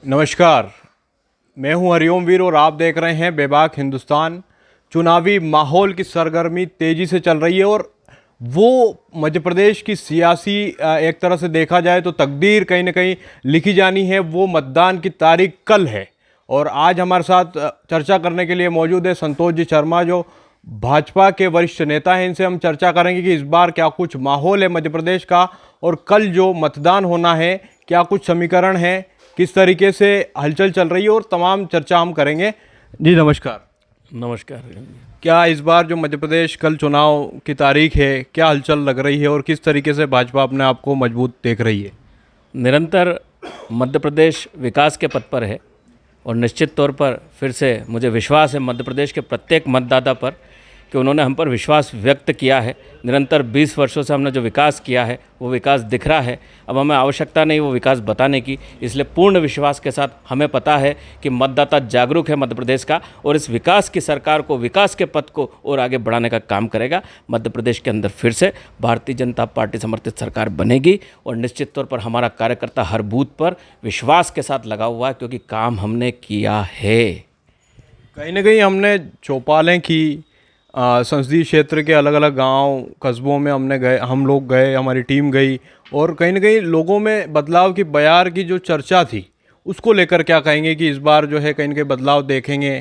नमस्कार। मैं हूं हरिओम वीर और आप देख रहे हैं बेबाक हिंदुस्तान। चुनावी माहौल की सरगर्मी तेजी से चल रही है और वो मध्य प्रदेश की सियासी एक तरह से देखा जाए तो तकदीर कहीं ना कहीं लिखी जानी है। वो मतदान की तारीख कल है और आज हमारे साथ चर्चा करने के लिए मौजूद है संतोष जी शर्मा, जो भाजपा के वरिष्ठ नेता हैं। इनसे हम चर्चा करेंगे कि इस बार क्या कुछ माहौल है मध्य प्रदेश का और कल जो मतदान होना है क्या कुछ समीकरण है, किस तरीके से हलचल चल रही है और तमाम चर्चा हम करेंगे। जी नमस्कार। नमस्कार। क्या इस बार जो मध्य प्रदेश कल चुनाव की तारीख है क्या हलचल लग रही है और किस तरीके से भाजपा अपने आप को मजबूत देख रही है? निरंतर मध्य प्रदेश विकास के पथ पर है और निश्चित तौर पर फिर से मुझे विश्वास है मध्य प्रदेश के प्रत्येक मतदाता पर कि उन्होंने हम पर विश्वास व्यक्त किया है। निरंतर 20 वर्षों से हमने जो विकास किया है वो विकास दिख रहा है। अब हमें आवश्यकता नहीं वो विकास बताने की, इसलिए पूर्ण विश्वास के साथ हमें पता है कि मतदाता जागरूक है मध्य प्रदेश का और इस विकास की सरकार को, विकास के पथ को और आगे बढ़ाने का काम करेगा। मध्य प्रदेश के अंदर फिर से भारतीय जनता पार्टी समर्थित सरकार बनेगी और निश्चित तौर पर हमारा कार्यकर्ता हर बूथ पर विश्वास के साथ लगा हुआ है क्योंकि काम हमने किया है। कहीं ना कहीं हमने चौपालें की, संसदीय क्षेत्र के अलग अलग गांव कस्बों में हम लोग गए, हमारी टीम गई और कहीं ना कहीं लोगों में बदलाव की बयार की जो चर्चा थी उसको लेकर क्या कहेंगे कि इस बार जो है कहीं ना कहीं बदलाव देखेंगे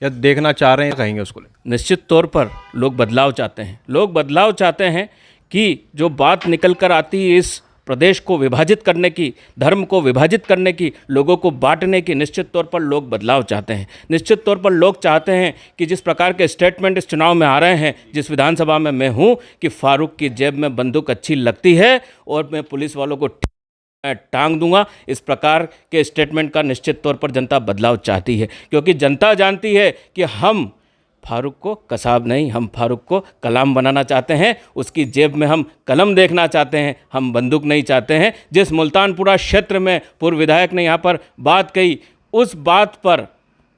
या देखना चाह रहे हैं, कहेंगे उसको लेकर? निश्चित तौर पर लोग बदलाव चाहते हैं। लोग बदलाव चाहते हैं कि जो बात निकल कर आती है इस प्रदेश को विभाजित करने की, धर्म को विभाजित करने की, लोगों को बांटने की, निश्चित तौर पर लोग बदलाव चाहते हैं। निश्चित तौर पर लोग चाहते हैं कि जिस प्रकार के स्टेटमेंट इस चुनाव में आ रहे हैं, जिस विधानसभा में मैं हूं कि फारूक की जेब में बंदूक अच्छी लगती है और मैं पुलिस वालों को टांग दूंगा, इस प्रकार के स्टेटमेंट का निश्चित तौर पर जनता बदलाव चाहती है क्योंकि जनता जानती है कि हम फारूक को कसाब नहीं, हम फारूक को कलाम बनाना चाहते हैं। उसकी जेब में हम कलम देखना चाहते हैं, हम बंदूक नहीं चाहते हैं। जिस मुल्तानपुरा क्षेत्र में पूर्व विधायक ने यहाँ पर बात कही, उस बात पर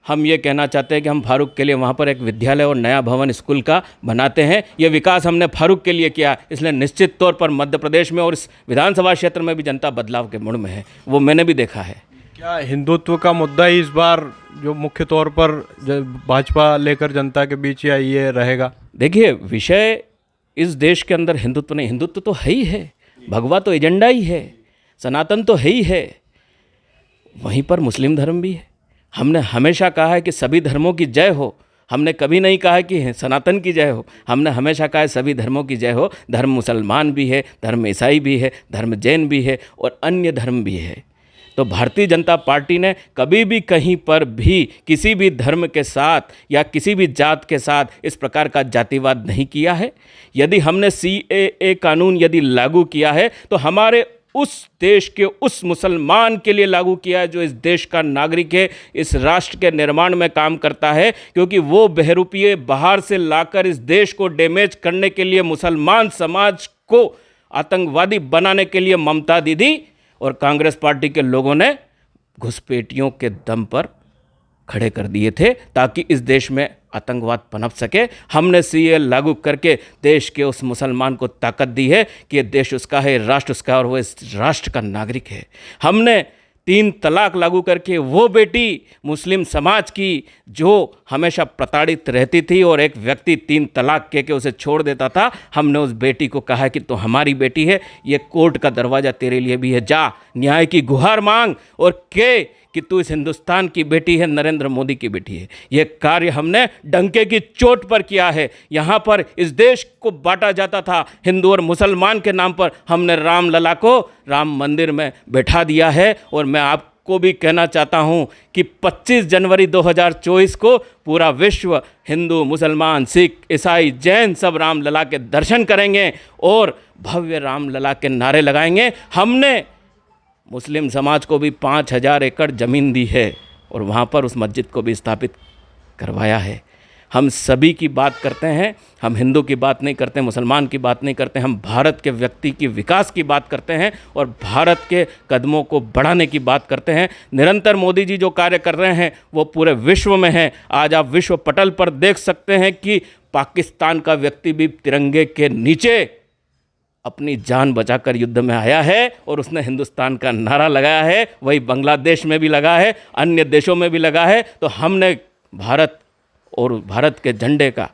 हम ये कहना चाहते हैं कि हम फारूक के लिए वहाँ पर एक विद्यालय और नया भवन स्कूल का बनाते हैं। ये विकास हमने फारूक के लिए किया, इसलिए निश्चित तौर पर मध्य प्रदेश में और इस विधानसभा क्षेत्र में भी जनता बदलाव के मूड में है, वो मैंने भी देखा है। क्या हिंदुत्व का मुद्दा ही इस बार जो मुख्य तौर पर भाजपा लेकर जनता के बीच या ये रहेगा? देखिए, विषय इस देश के अंदर हिंदुत्व नहीं, हिंदुत्व तो है ही है, भगवा तो एजेंडा ही है, सनातन तो है ही है, वहीं पर मुस्लिम धर्म भी है। हमने हमेशा कहा है कि सभी धर्मों की जय हो, हमने कभी नहीं कहा कि सनातन की जय हो, हमने हमेशा कहा है सभी धर्मों की जय हो। धर्म मुसलमान भी है, धर्म ईसाई भी है, धर्म जैन भी है और अन्य धर्म भी है। तो भारतीय जनता पार्टी ने कभी भी कहीं पर भी किसी भी धर्म के साथ या किसी भी जात के साथ इस प्रकार का जातिवाद नहीं किया है। यदि हमने CAA कानून यदि लागू किया है तो हमारे उस देश के उस मुसलमान के लिए लागू किया है जो इस देश का नागरिक है, इस राष्ट्र के निर्माण में काम करता है, क्योंकि वो बहरूपिये बाहर से लाकर इस देश को डैमेज करने के लिए, मुसलमान समाज को आतंकवादी बनाने के लिए ममता दीदी और कांग्रेस पार्टी के लोगों ने घुसपैठियों के दम पर खड़े कर दिए थे ताकि इस देश में आतंकवाद पनप सके। हमने CAA लागू करके देश के उस मुसलमान को ताकत दी है कि ये देश उसका है, राष्ट्र उसका है और वो इस राष्ट्र का नागरिक है। हमने 3 तलाक लागू करके वो बेटी मुस्लिम समाज की जो हमेशा प्रताड़ित रहती थी और एक व्यक्ति 3 तलाक कह के उसे छोड़ देता था, हमने उस बेटी को कहा कि तो हमारी बेटी है, ये कोर्ट का दरवाज़ा तेरे लिए भी है, जा न्याय की गुहार मांग और कि तू इस हिंदुस्तान की बेटी है, नरेंद्र मोदी की बेटी है। यह कार्य हमने डंके की चोट पर किया है। यहाँ पर इस देश को बांटा जाता था हिंदू और मुसलमान के नाम पर, हमने रामलला को राम मंदिर में बैठा दिया है। और मैं आपको भी कहना चाहता हूँ कि 25 जनवरी 2024 को पूरा विश्व, हिंदू, मुसलमान, सिख, ईसाई, जैन सब रामलला के दर्शन करेंगे और भव्य रामलला के नारे लगाएंगे। हमने मुस्लिम समाज को भी 5000 एकड़ ज़मीन दी है और वहाँ पर उस मस्जिद को भी स्थापित करवाया है। हम सभी की बात करते हैं, हम हिंदू की बात नहीं करते, मुसलमान की बात नहीं करते, हम भारत के व्यक्ति की विकास की बात करते हैं और भारत के कदमों को बढ़ाने की बात करते हैं। निरंतर मोदी जी जो कार्य कर रहे हैं वो पूरे विश्व में हैं। आज आप विश्व पटल पर देख सकते हैं कि पाकिस्तान का व्यक्ति भी तिरंगे के नीचे अपनी जान बचाकर युद्ध में आया है और उसने हिंदुस्तान का नारा लगाया है। वही बांग्लादेश में भी लगा है, अन्य देशों में भी लगा है। तो हमने भारत और भारत के झंडे का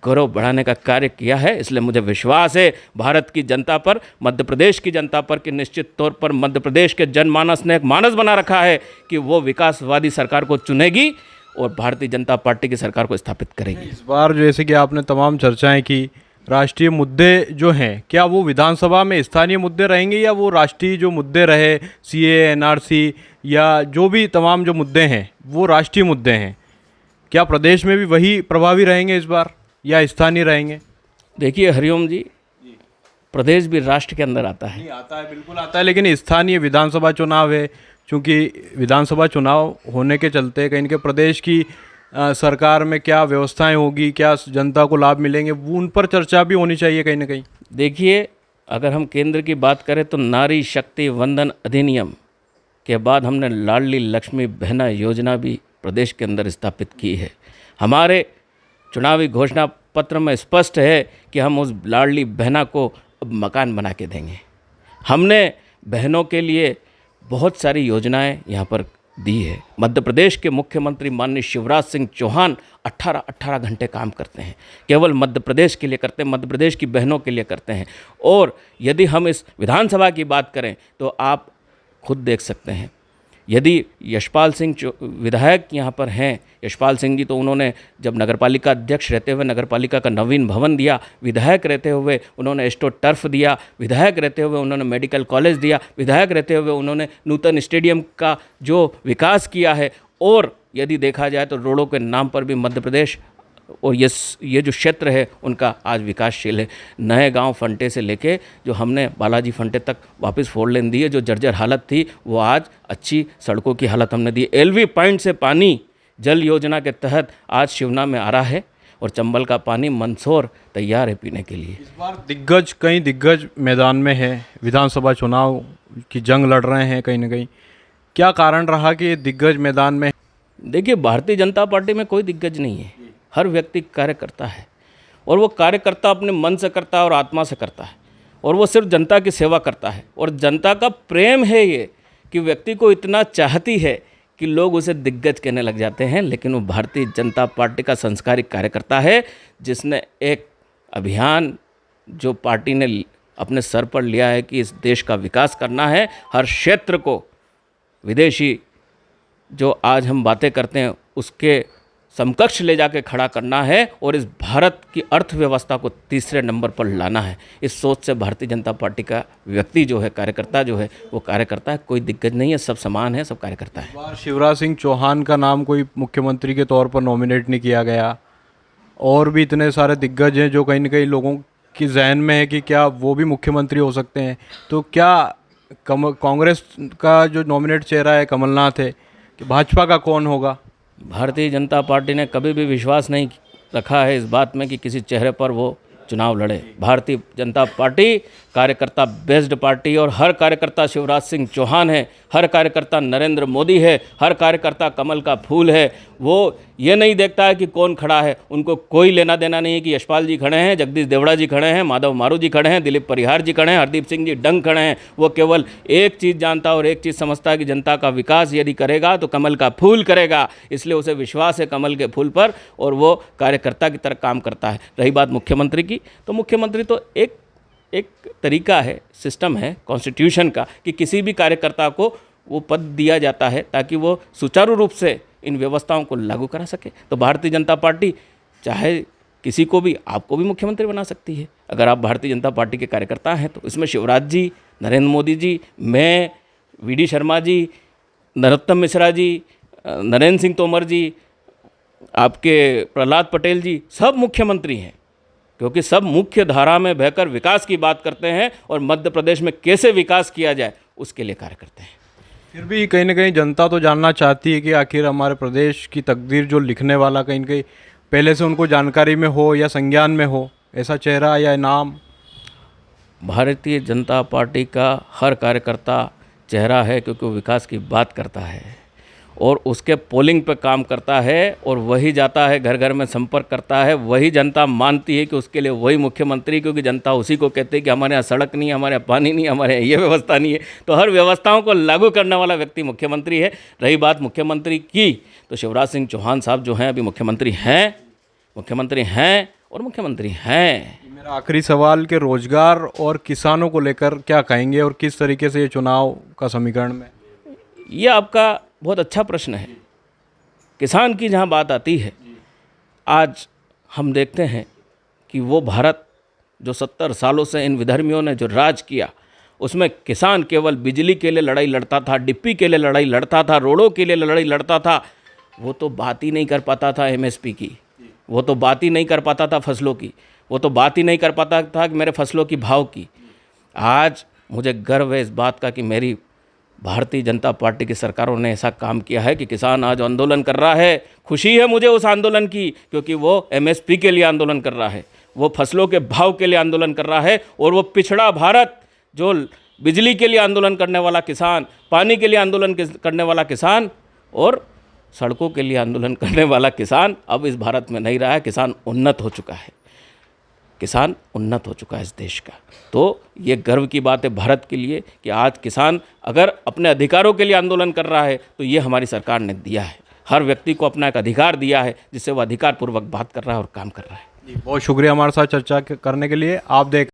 गौरव बढ़ाने का कार्य किया है। इसलिए मुझे विश्वास है भारत की जनता पर, मध्य प्रदेश की जनता पर, कि निश्चित तौर पर मध्य प्रदेश के जनमानस ने एक मानस बना रखा है कि वो विकासवादी सरकार को चुनेगी और भारतीय जनता पार्टी की सरकार को स्थापित करेगी। इस बार जैसे कि आपने तमाम चर्चाएं की, राष्ट्रीय मुद्दे जो हैं क्या वो विधानसभा में स्थानीय मुद्दे रहेंगे या वो राष्ट्रीय जो मुद्दे रहे सीए, एनआरसी या जो भी तमाम जो मुद्दे हैं वो राष्ट्रीय मुद्दे हैं? क्या प्रदेश में भी वही प्रभावी रहेंगे इस बार या स्थानीय रहेंगे? देखिए हरिओम जी, प्रदेश भी राष्ट्र के अंदर आता है। नहीं, आता है, बिल्कुल आता है, लेकिन स्थानीय विधानसभा चुनाव है, क्योंकि विधानसभा चुनाव होने के चलते कहीं के प्रदेश की सरकार में क्या व्यवस्थाएं होगी, क्या जनता को लाभ मिलेंगे, वो उन पर चर्चा भी होनी चाहिए कहीं ना कहीं। देखिए, अगर हम केंद्र की बात करें तो नारी शक्ति वंदन अधिनियम के बाद हमने लाडली लक्ष्मी बहना योजना भी प्रदेश के अंदर स्थापित की है। हमारे चुनावी घोषणा पत्र में स्पष्ट है कि हम उस लाडली बहना को अब मकान बना के देंगे। हमने बहनों के लिए बहुत सारी योजनाएं यहाँ पर दी है। मध्य प्रदेश के मुख्यमंत्री माननीय शिवराज सिंह चौहान 18 घंटे काम करते हैं, केवल मध्य प्रदेश के लिए करते हैं, मध्य प्रदेश की बहनों के लिए करते हैं। और यदि हम इस विधानसभा की बात करें तो आप खुद देख सकते हैं, यदि यशपाल सिंह विधायक यहाँ पर हैं, यशपाल सिंह जी, तो उन्होंने जब नगरपालिका अध्यक्ष रहते हुए नगरपालिका का नवीन भवन दिया, विधायक रहते हुए उन्होंने एस्ट्रो टर्फ दिया, विधायक रहते हुए उन्होंने मेडिकल कॉलेज दिया, विधायक रहते हुए उन्होंने नूतन स्टेडियम का जो विकास किया है। और यदि देखा जाए तो रोडों के नाम पर भी मध्य प्रदेश और ये जो क्षेत्र है उनका आज विकासशील है। नए गांव फंटे से लेके जो हमने बालाजी फंटे तक वापस 4 लेन दी है, जो जर्जर हालत थी वो आज अच्छी सड़कों की हालत हमने दी। एलवी पॉइंट से पानी जल योजना के तहत आज शिवना में आ रहा है और चंबल का पानी मंदसौर तैयार है पीने के लिए। इस बार कई दिग्गज मैदान में है, विधानसभा चुनाव की जंग लड़ रहे हैं कहीं ना कहीं। क्या कारण रहा कि ये दिग्गज मैदान में? देखिए, भारतीय जनता पार्टी में कोई दिग्गज नहीं है, हर व्यक्ति कार्यकर्ता है और वो कार्यकर्ता अपने मन से करता है और आत्मा से करता है और वो सिर्फ जनता की सेवा करता है। और जनता का प्रेम है ये कि व्यक्ति को इतना चाहती है कि लोग उसे दिग्गज कहने लग जाते हैं। लेकिन वो भारतीय जनता पार्टी का संस्कारिक कार्यकर्ता है, जिसने एक अभियान जो पार्टी ने अपने सर पर लिया है कि इस देश का विकास करना है, हर क्षेत्र को विदेशी जो आज हम बातें करते हैं उसके समकक्ष ले जाके खड़ा करना है और इस भारत की अर्थव्यवस्था को तीसरे नंबर पर लाना है। इस सोच से भारतीय जनता पार्टी का व्यक्ति जो है, कार्यकर्ता जो है, वो कार्यकर्ता है, कोई दिग्गज नहीं है, सब समान है, सब कार्यकर्ता है। बार शिवराज सिंह चौहान का नाम कोई मुख्यमंत्री के तौर पर नॉमिनेट नहीं किया गया, और भी इतने सारे दिग्गज हैं जो कहीं ना कहीं लोगों की जहन में है कि क्या वो भी मुख्यमंत्री हो सकते हैं। तो क्या कांग्रेस का जो नॉमिनेट चेहरा है कमलनाथ है, कि भाजपा का कौन होगा? भारतीय जनता पार्टी ने कभी भी विश्वास नहीं रखा है इस बात में कि किसी चेहरे पर वो चुनाव लड़े। भारतीय जनता पार्टी कार्यकर्ता बेस्ड पार्टी और हर कार्यकर्ता शिवराज सिंह चौहान है, हर कार्यकर्ता नरेंद्र मोदी है, हर कार्यकर्ता कमल का फूल है। वो ये नहीं देखता है कि कौन खड़ा है, उनको कोई लेना देना नहीं है कि यशपाल जी खड़े हैं, जगदीश देवड़ा जी खड़े हैं, माधव मारू जी खड़े हैं, दिलीप परिहार जी खड़े हैं, हरदीप सिंह जी डंग खड़े हैं। वो केवल एक चीज़ जानता और एक चीज़ समझता है कि जनता का विकास यदि करेगा तो कमल का फूल करेगा। इसलिए उसे विश्वास है कमल के फूल पर और वो कार्यकर्ता की तरह काम करता है। रही बात मुख्यमंत्री की, तो मुख्यमंत्री तो एक तरीका है, सिस्टम है कॉन्स्टिट्यूशन का कि किसी भी कार्यकर्ता को वो पद दिया जाता है ताकि वो सुचारू रूप से इन व्यवस्थाओं को लागू करा सके। तो भारतीय जनता पार्टी चाहे किसी को भी, आपको भी मुख्यमंत्री बना सकती है अगर आप भारतीय जनता पार्टी के कार्यकर्ता हैं। तो इसमें शिवराज जी, नरेंद्र मोदी जी, मैं, वी.डी. शर्मा जी, नरोत्तम मिश्रा जी, नरेंद्र सिंह तोमर जी, आपके प्रहलाद पटेल जी, सब मुख्यमंत्री हैं, क्योंकि सब मुख्य धारा में बहकर विकास की बात करते हैं और मध्य प्रदेश में कैसे विकास किया जाए उसके लिए कार्य करते हैं। फिर भी कहीं ना कहीं जनता तो जानना चाहती है कि आखिर हमारे प्रदेश की तकदीर जो लिखने वाला कहीं ना कहीं पहले से उनको जानकारी में हो या संज्ञान में हो, ऐसा चेहरा या नाम। भारतीय जनता पार्टी का हर कार्यकर्ता चेहरा है, क्योंकि वो विकास की बात करता है और उसके पोलिंग पे काम करता है और वही जाता है घर घर में संपर्क करता है, वही जनता मानती है कि उसके लिए वही मुख्यमंत्री, क्योंकि जनता उसी को कहती है कि हमारे यहाँ सड़क नहीं है, हमारे यहाँ पानी नहीं है, हमारे यहाँ ये व्यवस्था नहीं है। तो हर व्यवस्थाओं को लागू करने वाला व्यक्ति मुख्यमंत्री है। रही बात मुख्यमंत्री की, तो शिवराज सिंह चौहान साहब जो हैं अभी मुख्यमंत्री हैं और मुख्यमंत्री हैं। मेरा आखिरी सवाल कि रोजगार और किसानों को लेकर क्या कहेंगे और किस तरीके से ये चुनाव का समीकरण में? ये आपका बहुत अच्छा प्रश्न है। किसान की जहाँ बात आती है, आज हम देखते हैं कि वो भारत जो 70 सालों से इन विधर्मियों ने जो राज किया, उसमें किसान केवल बिजली के लिए लड़ाई लड़ता था, डिप्पी के लिए लड़ाई लड़ता था, रोडों के लिए लड़ाई लड़ता था। वो तो बात ही नहीं कर पाता था एमएसपी की, वो तो बात ही नहीं कर पाता था फसलों की, वो तो बात ही नहीं कर पाता था कि मेरे फसलों की भाव की। आज मुझे गर्व है इस बात का कि मेरी भारतीय जनता पार्टी की सरकारों ने ऐसा काम किया है कि किसान आज आंदोलन कर रहा है। खुशी है मुझे उस आंदोलन की, क्योंकि वो एमएसपी के लिए आंदोलन कर रहा है, वो फसलों के भाव के लिए आंदोलन कर रहा है। और वो पिछड़ा भारत जो बिजली के लिए आंदोलन करने वाला किसान, पानी के लिए आंदोलन करने वाला किसान और सड़कों के लिए आंदोलन करने वाला किसान अब इस भारत में नहीं रहा है। किसान उन्नत हो चुका है, किसान उन्नत हो चुका है इस देश का। तो ये गर्व की बात है भारत के लिए कि आज किसान अगर अपने अधिकारों के लिए आंदोलन कर रहा है तो ये हमारी सरकार ने दिया है। हर व्यक्ति को अपना एक अधिकार दिया है जिससे वो अधिकारपूर्वक बात कर रहा है और काम कर रहा है। बहुत शुक्रिया हमारे साथ चर्चा करने के लिए। आप देख